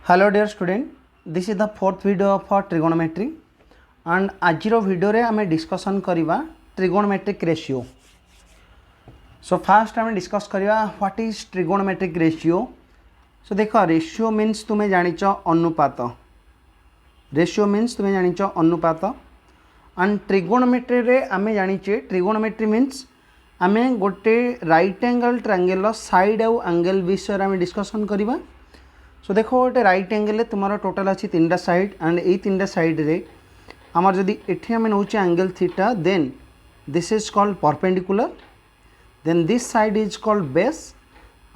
Hello dear student, this is the fourth video of trigonometry and आजिरो video रे आमे discussion करिवा trigonometric ratio. So first आमे discuss करिवा what is trigonometric ratio. So देखो ratio means तुमे जानिच अनुपात. Ratio means तुमे जानिच अनुपात and trigonometry रे आमे जानिचे trigonometry means आमे गोटे right angle triangle side और angle विषय आमे डिस्कशन करिवा. सो देखो गोटे राइट एंगल तुम्हारा टोटाल अच्छी तीन टा साइड एंड ये तीन टा साइड रे आमर जदि एठी आमे नउचे angle theta then this is called perpendicular then this side is called base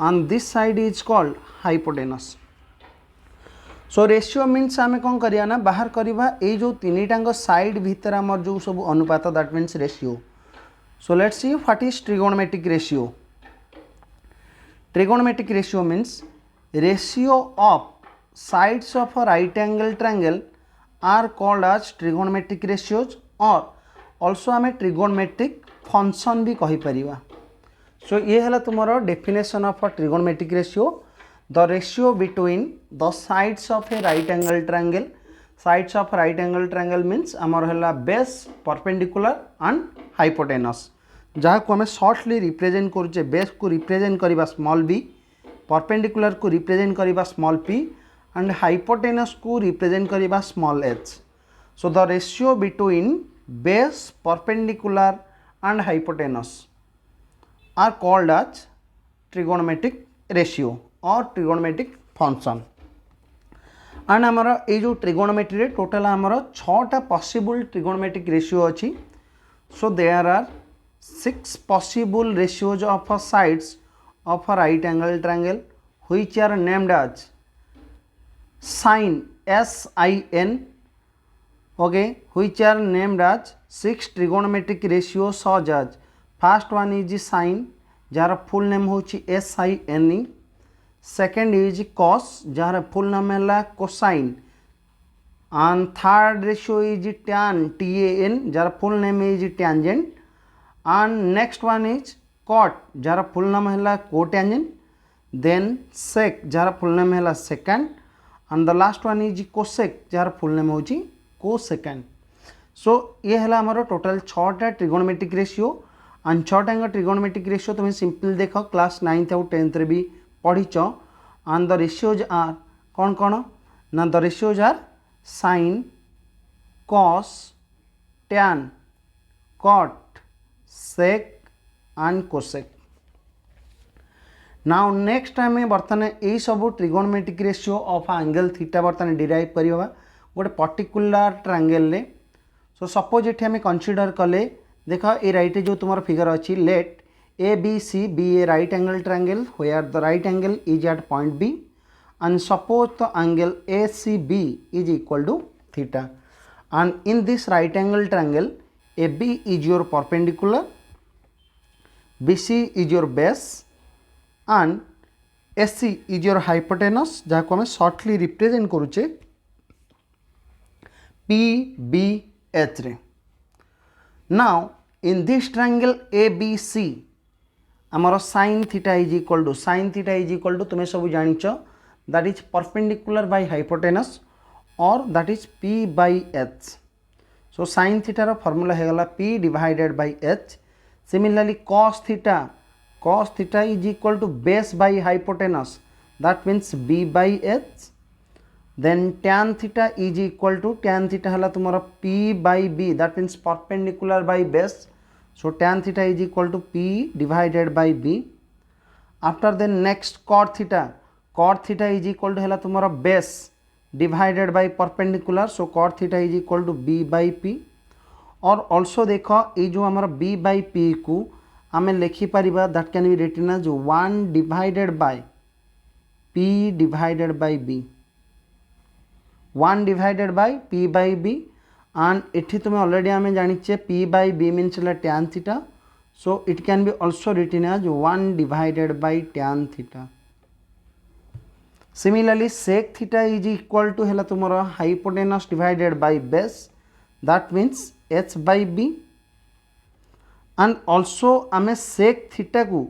and this side is called hypotenuse. So ratio means आमे कौन करिया ना बाहर करिवा ए जो तीन टांग साइड भीतर आमर जो सब अनुपात that means ratio. So let's see what is trigonometric ratio. Trigonometric ratio means ratio of sides of a right angle triangle are called as trigonometric ratios or also आमे trigonometric function भी कही परिवा. सो ये हला तुम्हारा definition of a trigonometric ratio. The ratio between the sides of a right angle triangle. Sides of a right angle triangle means आमर हला base, perpendicular and hypotenuse. जहाँ को हमें शॉर्टली रिप्रेजेंट करुचे बेस को रिप्रेजेंट करवा स्मॉल बी, परपेंडिकुलर को represent करवा स्मॉल पी एंड हाइपोटेनस को रिप्रेजेंट करवा small H. So the ratio between base, perpendicular and hypotenuse are called as trigonometric ratio और ट्रिगोनोमेट्रिक फंक्शन. एंड आमर ये जो ट्रिगोनोमेट्री टोटाल आमर 6टा पॉसिबल ट्रिगोनोमेट्रिक रेशियो अच्छी. So there are 6 possible ratios of a sides of a right angle triangle which are named as sin, sin, okay, which are named as 6 trigonometric ratios such as first one is sin jar full name होची sin, second is cos jar full name है cosine and third ratio is tan, tan जार full name is tangent and next one is cot जार full नाम है cotangent then sec जार full नाम है secant and the last one is cosec जार full नाम होची cosecant. सो ये है हमारा टोटल 6टा ट्रिगोनोमेट्रिक रेशियो एंड 6टा ट्रिगोनोमेट्रिक रेशियो तुम सिंपल देख क्लास 9th और 10th रे भी पढ़ीच एंड द रेशियोज आर कौन कौन ना the ratios are sin, cos, tan, cot, sec and cosec. Now next time बर्तमान यही सब trigonometric ratio of angle theta बर्तमान डिराइव करवा गोटे पर्टिकुलर ट्रायंगल रे. सो सपोज ये आम कंसीडर कले देख ये राइट जो तुम्हार फिगर अच्छी let A B C be a right angle triangle where the right angle is at point B and suppose the angle A C B is equal to theta and in this right angle triangle AB is your perpendicular, BC is your base and SC is your hypotenuse जहाँ को हमें shortly represent करुचे PBH रे. Now in this triangle ABC आमर sin theta is equal to तुम्हें सब जानिच that is perpendicular by hypotenuse और that is P/H. So sin theta रो फॉर्मूला है P divided by H. Similarly cos theta is equal to base by hypotenuse that means B/H. Then tan theta is equal to tan theta है तुम्हारा P/B that means perpendicular by base. So tan theta is equal to P divided by B. After then next cot theta is equal to है तुम्हारा base divided by perpendicular. So cot theta is equal to B/P. और also देख ये जो आमर B/P को आम लिखिपर that can be written as 1 divided by P divided by B. 1 divided by P/B and इठी तुम्हें ऑलरेडी आम जानिचे P/B means tan theta. So it can be also written as 1 divided by tan theta. Similarly sec theta is equal to है तुम्हारा hypotenuse divided by base that means H/B and also आमे sec theta को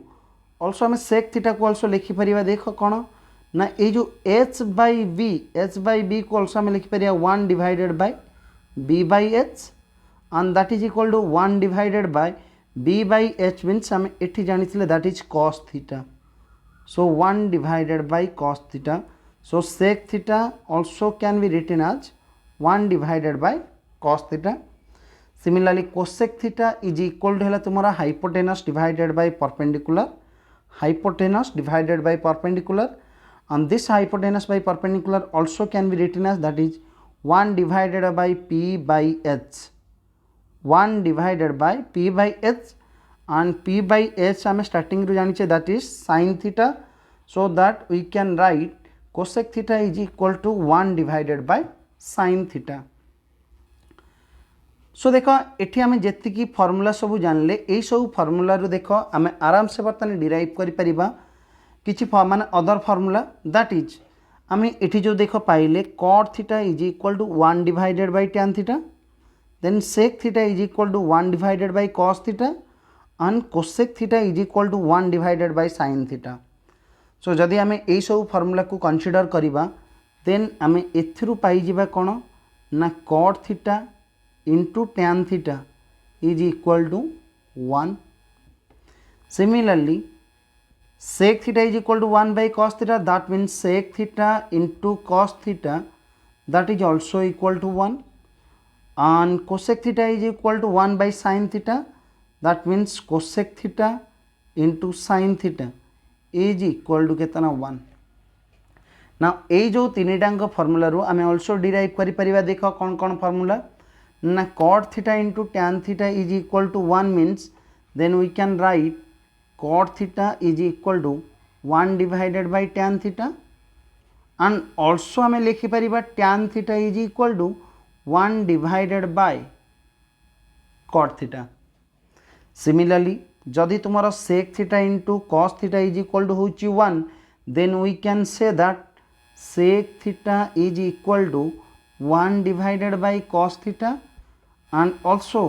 also लिखिपर देख कौन ना ये जो h by B को ऑल्सो आम लिखिपर 1 divided by b by h and that is equal to 1 divided by b by h means आम एठी जानी that is cos theta. So 1 divided by cos theta. So sec theta also can be written as 1 divided by cos theta. Similarly cosec theta is equal to तुम्हारा hypotenuse divided by perpendicular. Hypotenuse divided by perpendicular, and this hypotenuse by perpendicular also can be written as that is 1 divided by p by h. 1 divided by p by h, and p by h आम starting रू जानी that is sin theta. So that we can write cosec theta is equal to 1 divided by sin theta. सो देख एठी आमे जेतिकी formula सब जानले एई सब formula रू देख आमे आराम से बर्तमान डिराइव करि परिबा किछि माने अदर फॉर्मूला दैट इज आमे एठी जो देख पाइले cot theta is equal to 1 divided by tan theta, then sec theta is equal to 1 divided by cos theta, and cosec theta is equal to 1 divided by sin theta. So जदि आमे एई सब formula को consider करिबा then आमे एथिरु पाई जिबा कोन ना cot theta into tan theta is equal to 1. Similarly sec theta is equal to 1 by cos theta, that means sec theta into cos theta that is also equal to 1, and cosec theta is equal to 1 by sin theta, that means cosec theta into sin theta is equal to केतना 1. now ए जो तीनिटांग formula रू आमे also derive करि परिबा. देख कौन कौन formula ना cot theta into tan theta is equal to 1 means then we can write cot theta is equal to 1 divided by tan theta, and also हमें लिखि परिबा tan theta is equal to 1 divided by cot theta. Similarly जदि तुम्हारा sec theta into cos theta is equal to होची 1, then we can say that sec theta is equal to 1 divided by cos theta, and also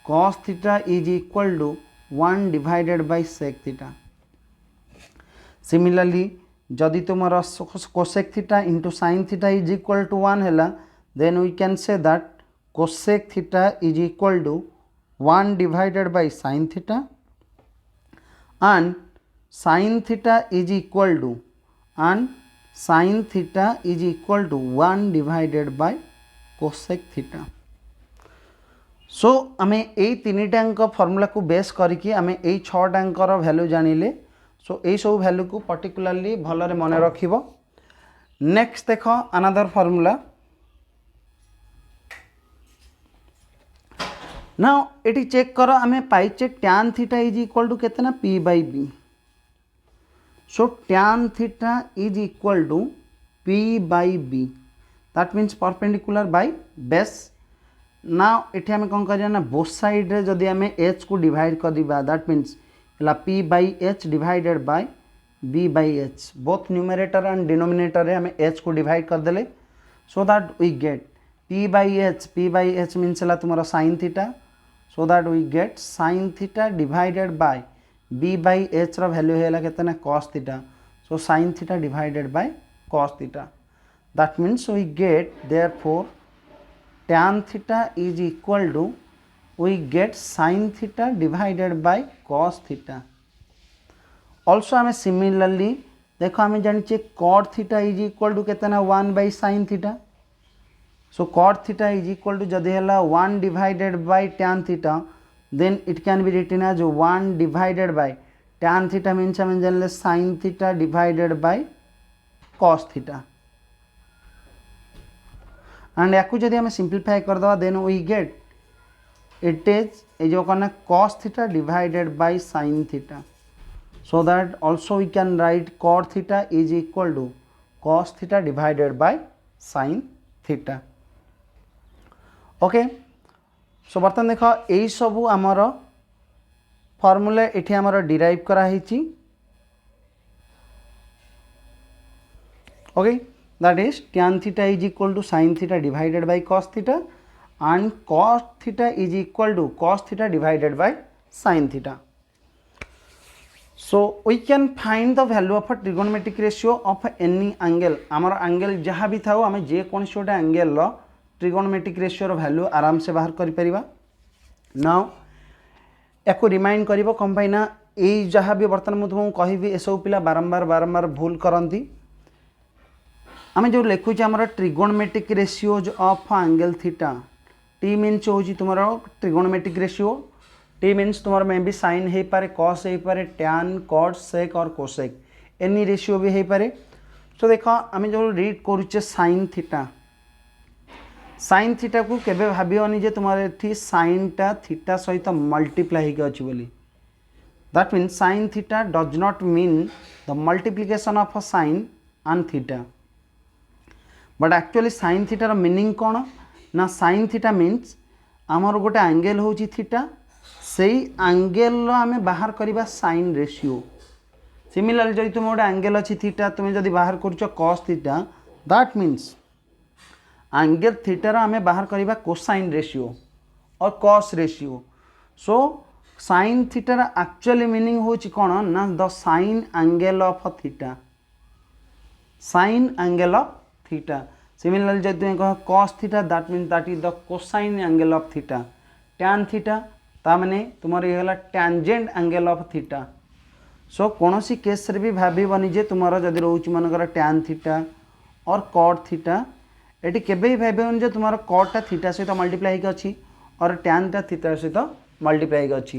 cos theta is equal to 1 divided by sec theta. Similarly जदि तुम्हारा cosec theta into sin theta is equal to 1 है, then we can say that cosec theta is equal to 1 divided by sin theta, and sin theta is equal to 1 divided by cosec theta. सो आमे ए तीनिटांक formula को base करके आमे ए छटांकर value जानिले. सो ए सब value को particularly भलरे मन रखिबो. नेक्स्ट देख अनदर फॉर्मूला. नाउ एटी चेक कर आमे पाइचे tan theta is equal to केतना p by b. So tan theta is equal to p by b, that means perpendicular by base. Now एठी आमे कोन करिया ना बोथ साइड रे जदि आमे h को डिवाइड कर दिबा दैट मीन्स ला p by h divided by b by h. Both numerator and denominator रे आमे h को डिवाइड कर देले, so that we get p by h means ला तुम्हारा sin theta, so that we get sin theta divided by b by h रा value हैला केतना cos theta. So sin theta divided by cos theta, that means we get therefore tan theta is equal to we get sin theta divided by cos theta. Also हमें similarly देखो हमें जानिए cot theta is equal to कितना 1 by sin theta. So cot theta is equal to जदि हला 1 divided by tan theta, then it can be written as 1 divided by tan theta means हमें जानिए sin theta divided by cos theta. And या जदि आम simplify करदे then we get it is a जो कना cos theta divided by sin theta, so that also we can write cot theta is equal to cos theta divided by sin theta. Okay so बर्तमान देख यही सबू आमर formula एठी आमर derive कराई. Okay that is tan theta is equal to sin theta divided by cos theta, and cos theta is equal to cos theta divided by sin theta. So we can find the value of trigonometric ratio of any angle आमर angle जहाँ भी था आम जेकोसी गोटे angle trigonometric ratio value आराम से बाहर कर नाउ या रिमाइंड कर कौन पाई ना यही जहाँ भी बर्तमान मुझे तुमको कहि ए सब पिला बारंबार बारंबार भूल करती आम जो लिखुचे आम trigonometric ratios of angle theta T means हूँ तुम ट्रिगोनोमेट्रिक रेशियो टी मीन्स तुम मे बी साइन हो पारे कॉस हो पारे टैन कॉट सेक और कोसेक एनी रेशियो भी हो पारे। सो देख आम जो रीड करुचे साइन थीटा साइन थीटा को केबे भाबियोनी जे तुम्हारे एठी साइन टा थीटा सहित मल्टीप्लाई होके अछि बोली that means sine theta does not mean the multiplication of a sine and theta but actually sine थीटार मीनिंग कौन ना साइन थीटा मीन्स आमर गोटे एंगल हूँ थीटा से एंगल आम बाहर करवा साइन रेशियो सिमिलरली जब तुम गोटे एंगल अच्छी थीटा तुम्हें जब बाहर कर cos theta that means angle थीटार आम बाहर करवा कोसाइन रेशियो और कॉस रेशियो। सो साइन थीटार एक्चुअली मीनिंग हूँ कौन ना the sine angle of theta sine angle of theta similarly जब तुम कह cos theta that means that is the cosine angle of theta tan theta ता माने तुम ये tangent angle of theta. So कौन सी केस रे भी भाबनी जे तुम जदि रोच मनकर टैन थीटा और कॉट थीटा ये केबे भी भाई जे तुम कॉटा थीटा सहित मल्टीप्लाई होगी अच्छी और टैन टा थीटा सहित मल्टीप्लाई होगी अच्छी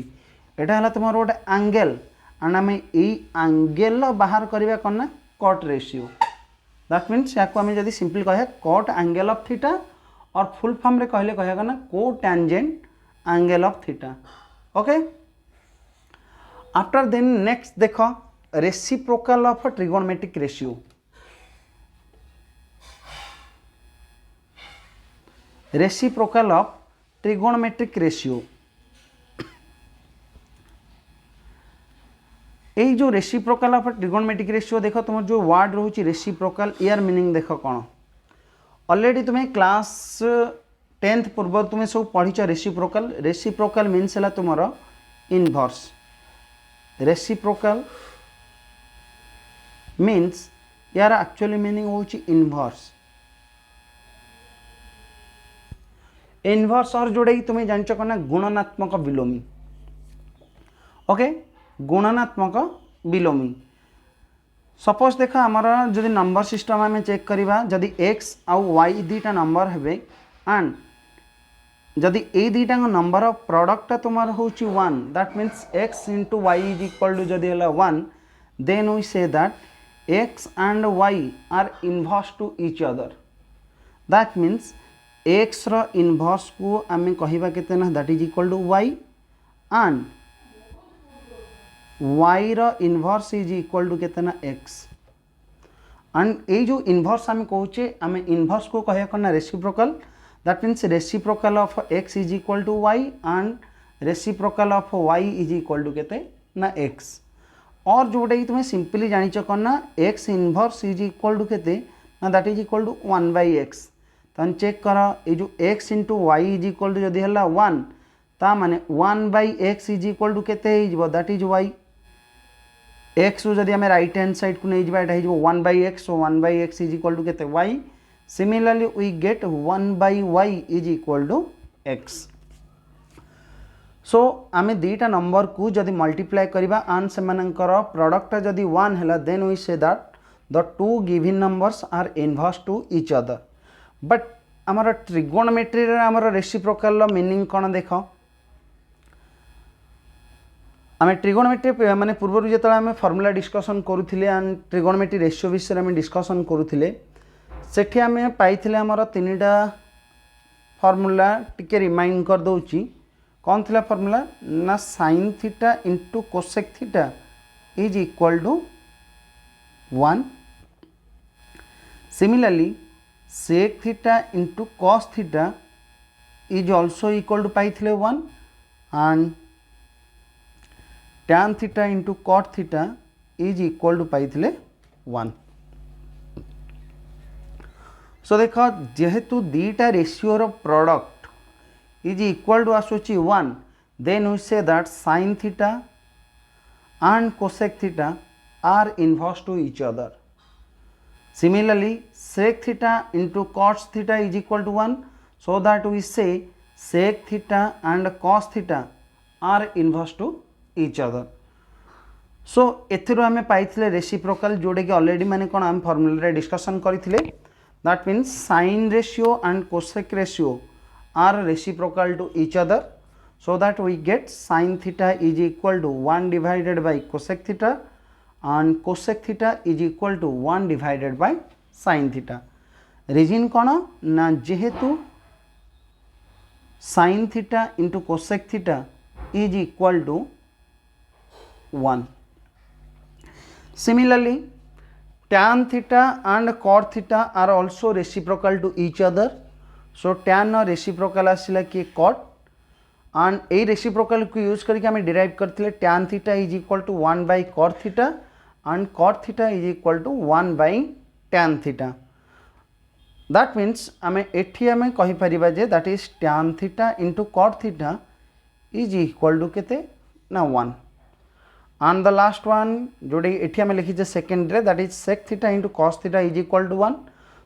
यहाँ है तुम गोटे एंगल एंड आम यही एंगल बाहर करवा कौन ना कॉट रेशियो दैट मीन्स या जब सिंपल कह कॉट एंगल ऑफ थीटा और फुल फॉर्म रे कहले कह ना को tangent angle of theta. Okay after then next देख reciprocal of trigonometric ratio reciprocal of trigonometric ratio यही जो रेसिप्रोकल ऑफ ट्रिगोनोमेट्रिक रेशियो देख तुम जो वर्ड रोचे रेसिप्रोकल यार मीनिंग देख कौन ऑलरेडी तुम्हें क्लास 10th पूर्व तुम्हें सब पढ़ीच रेसिप्रोकल रेसिप्रोकल मीन्स है तुम इनवर्स रेसिप्रोकल मीन्स यार एक्चुअली मीनिंग होची इनवर्स इनवर्स और जोड़ा कि तुम्हें जान कौन गुणनात्मक विलोमी ओके गुणनात्मक विलोमी सपोज देख आमर जदि नंबर सिस्टम आम चेक करवा जदि एक्स आउ वाई दीटा नंबर हे एंड जदि ए दीटा नंबर प्रोडक्ट तुम हूँ 1 that means X into Y is equal to जदि 1 then we say that X and Y are inverse to each other that means X रो इनवर्स को आम कहवा केते ना that is equal to Y and Y रो inverse is equal to केते ना एक्स एंड ये जो इनवर्स आम कहचे आम इनवर्स को कह करना reciprocal that means reciprocal of X is equal to Y and reciprocal of Y is equal to केते ना एक्स और जोटा कि तुम्हें सिंपली जानिच करना X inverse is equal to केते ना that is equal to 1/x तन चेक कर ये जो x into Y is equal to जदि है 1 ता माने 1/x इज इक्वल टू केते दैट इज y x रू जदि आम राइट हैंड साइड को नहीं जावा एटा हो 1/x so 1/x is equal to केते y similarly we get 1/y is equal to x। So आम दीटा नंबर को जदि मल्टीप्लाई करबा एंड सेमानकर प्रोडक्ट जदि 1 है then we say that the two given numbers are inverse to each other but आमर trigonometry आमर रेसिप्रोकल मीनिंग कौन देख आम ट्रिगोनोमेट्री माने पूर्व जो आम फॉर्मूला डिस्कसन करूँ एंड ट्रिगोनोमेट्री रेशियो विषय में डिस्कसन करूँ सेठी आम पाई आमर 3टा फॉर्मूला टिके रिमाइंड कर दूची कौन थिला फॉर्मूला ना sine theta into cosec theta is equal to 1 similarly sec theta into cos theta is also equal to पाई 1 and tan theta into cot theta is equal to पाई 1। सो देख जेहेतु दीटा रेशियोर प्रोडक्ट इज इक्वल टू आसूची 1 then we say that sine theta and cosec theta are inverse to each other. Similarly, sec theta into cos theta is equal to 1, so that we say sec theta and cos theta are inverse to each other. सो एथिरो आमे पाइथिले reciprocal जोडे कि already माने कोन हम formula रे discussion करिथिले that means sine ratio and cosec ratio are reciprocal to each other so that we get sin theta is equal to 1 divided by cosec theta and cosec theta is equal to 1 divided by sin theta. Reason कौन ना जेहेतु sin theta into cosec theta is equal to 1. Similarly, tan theta and cot theta are also reciprocal to each other. So tan और reciprocal आसिला कि cot and a reciprocal को use करके हमें derive करते tan theta is equal to 1 by cot theta and cot theta is equal to 1 by tan theta. That means हमें एठी हमें कहि परिबा जे that is tan theta into cot theta is equal to केते ना 1. And the last one जोड़े एठी हमें लिखी जे सेकंड रे that is sec theta into cos theta is equal to 1.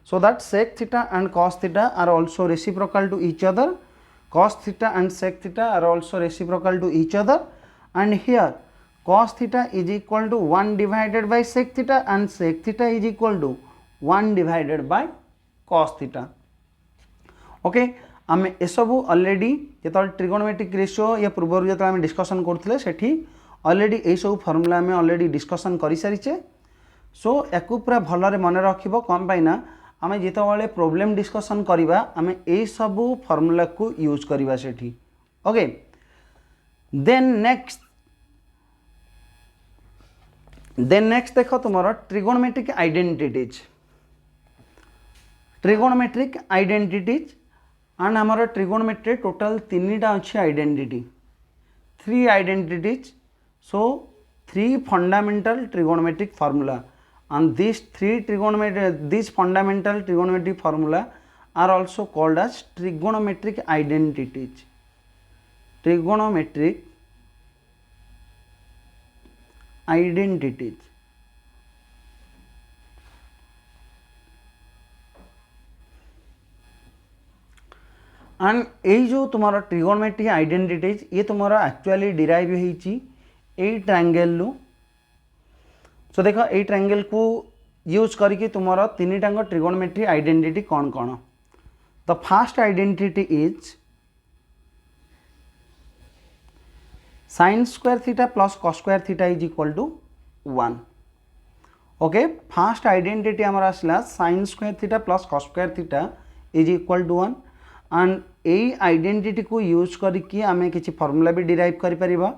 So that sec theta and cos theta are also reciprocal to each other. Cos theta and sec theta are also reciprocal to each other, and here cos theta is equal to 1 divided by sec theta and sec theta is equal to 1 divided by cos theta. Okay आम एसबू already जो trigonometric ratio या पूर्व जो आम discussion करते सेठी already ये सब formula आम ऑलरेडी डिस्कसन कर सारीचे. सो याकू पूरा भलरे मन रखिबो कम पाइना आमे जितेबाला प्रोब्लेम डिस्कसन करवा आमे यही सबू फॉर्मूला को यूज करवा सेठी. ओके देन नेक्स्ट देख तुम ट्रिगोनोमेट्रिक आइडेंटिटीज एंड आमर ट्रिगोनोमेट्री टोटल 3टा अच्छी identity 3 identities. So 3 fundamental trigonometric formula and these fundamental trigonometric formula are also called as trigonometric identities. Trigonometric identities. And ये जो तुम्हारा ट्रिगोनोमेट्रिक आइडेंटिटीज ये तुम्हारा एक्चुअली डिराइव होईची ए triangle लु. सो देख ये ट्रायंगल को यूज करके तुम्हारा 3टांग ट्रिगोनोमेट्री आइडेंटिटी कौन कौन. The first identity is sin square theta plus cos square theta is equal to 1. Okay first identity आमर आसला sin square theta plus cos square theta is equal to 1 and यही identity को use करके आमे किसी formula भी derive कर परिबा.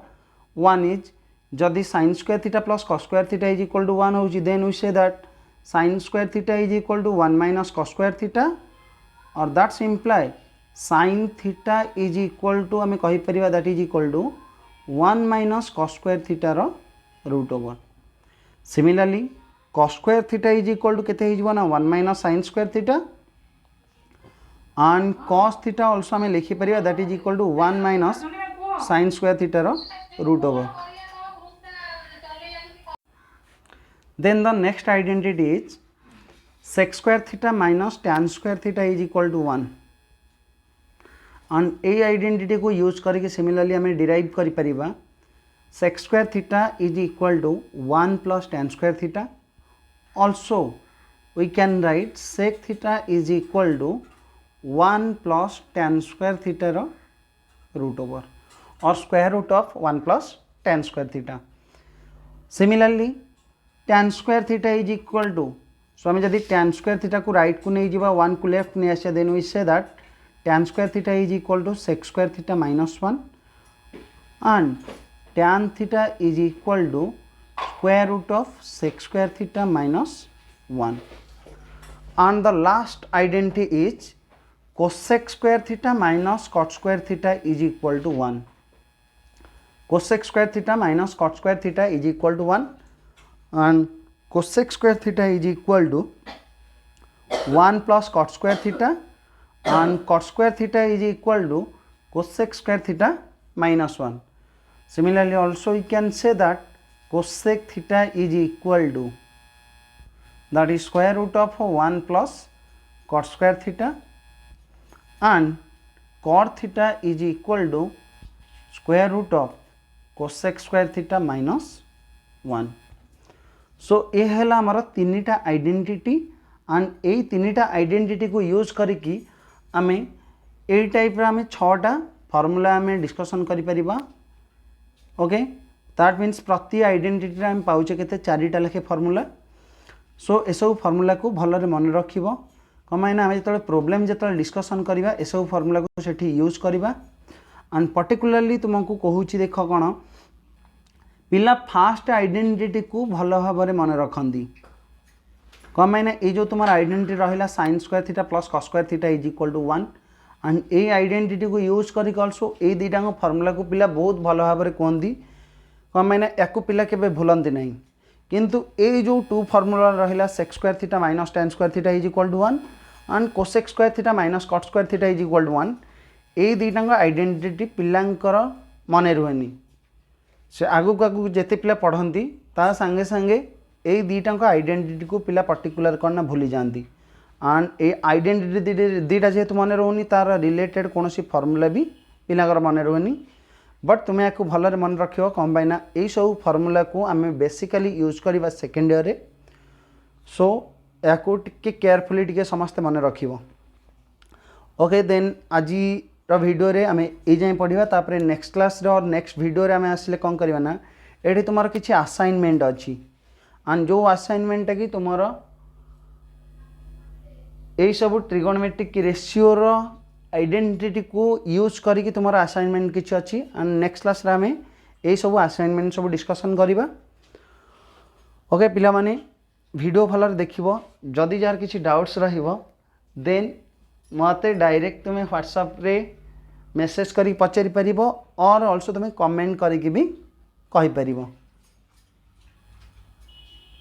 1 is जदि sin square theta plus cos square theta is equal to 1 होची then we say that sin square theta is equal to 1 minus cos square theta or that's imply sin theta is equal to हमें कहि परिबा that is equal to 1 minus cos square theta रो root over. Similarly cos square theta is equal to केते हिजबो ना 1 minus sin square theta and cos theta also हमें लिखि परिबा that is equal to 1 minus sin square theta रो root over. Then the next identity is sec square theta minus tan square theta is equal to 1 and a identity को use करके similarly हमें derive करि परिबा sec square theta is equal to 1 plus tan square theta. Also we can write sec theta is equal to 1 plus tan square theta रो root over or square root of 1 plus tan square theta. Similarly tan square theta is equal to so हमें जदि tan square theta को right को नहीं जीवा 1 को left नहीं आसे then we say that tan square theta is equal to sec square theta minus 1 and tan theta is equal to square root of sec square theta minus 1 and the last identity is cosec square theta minus cot square theta is equal to 1. Cosec square theta minus cot square theta is equal to 1 and cosec square theta is equal to 1 plus cot square theta and cot square theta is equal to cosec square theta minus 1. Similarly also we can say that cosec theta is equal to that is square root of 1 plus cot square theta and cot theta is equal to square root of cosec square theta minus 1. सो ये है आमर तीनटा identity and यही तीनटा identity को use करिकी आमे ए type आम 6टा फॉर्मूला आम डिस्कसन करि ओके दैट मीन्स प्रति आइडेंटिटी आम पाउचे केते 4टा लेखे फॉर्मूला. सो एसबू फॉर्मूला को भलरे मन रखिबो कमाइन आम जो प्रोब्लेम जो डिस्कसन करवा एसबू फॉर्मूला को सेठी यूज करवा एंड पर्टिकुलरली तुमको कहूँ देख कौन पिला फास्ट आइडेंटिटी को भल भाव में मन रखती कौन मैंने ये जो तुम आइडेंटिटी रहा sin square theta plus cos square theta is equal to 1 and ये आइडेंटिटी को यूज करके ऑल्सो ये दुईटा फॉर्मूला को पिला बहुत भल भाव में कहती कौन मैंने या पिला के भूलती ना किंतु ये जो 2 फॉर्मूला रहा sec square theta minus tan square theta is equal to 1 and cosec square theta minus cot square theta is equal to 1 ये दुईटा आइडेंटिटी पिलांकर मन रुहेनी से आगु आगु जिते पिला पढ़ती ता संगे संगे ये दुईटा आइडेंटिटी को पिला पर्टिकुलर करना भूली जाती एंड ये आइडेंटिटी दुईटा जेहेतु मन रोनी तार रिलेटेड कौन फॉर्मूला भी पिलांकर मन रोनी बट तुम्हें या भलरे मन रख कौन पाइना यही सब फॉर्मूला को आम बेसिकली यूज करवा सेकेंड ईयर रे. सो या केयरफुली टी समस्ते मन रख ओके देन आज वीडियो रे आम ये जाए पढ़ा तापर नेक्स्ट क्लास रे और नेक्स्ट वीडियो रे आम आसिले कौन करवा ना ये तुम किसी असाइनमेंट अच्छी एंड जो असाइनमेंट कि तुम यही सब ट्रिगोनोमेट्रिक रेशियो रो आइडेंटिटी को यूज करके तुम असाइनमेंट किसी अच्छी एंड नेक्स्ट क्लास रे आम यही सब असाइनमेंट सब डिस्कसन करवा. ओके पिला माने वीडियो भलरे देखिबो जदि जार किसी डाउट्स रहिबो देन मते डायरेक्ट तुम्हें व्हाट्सएप रे मेसेज करी पचारि परिबो और ऑल्सो तुम्हें कमेंट करी भी कहि परिबो.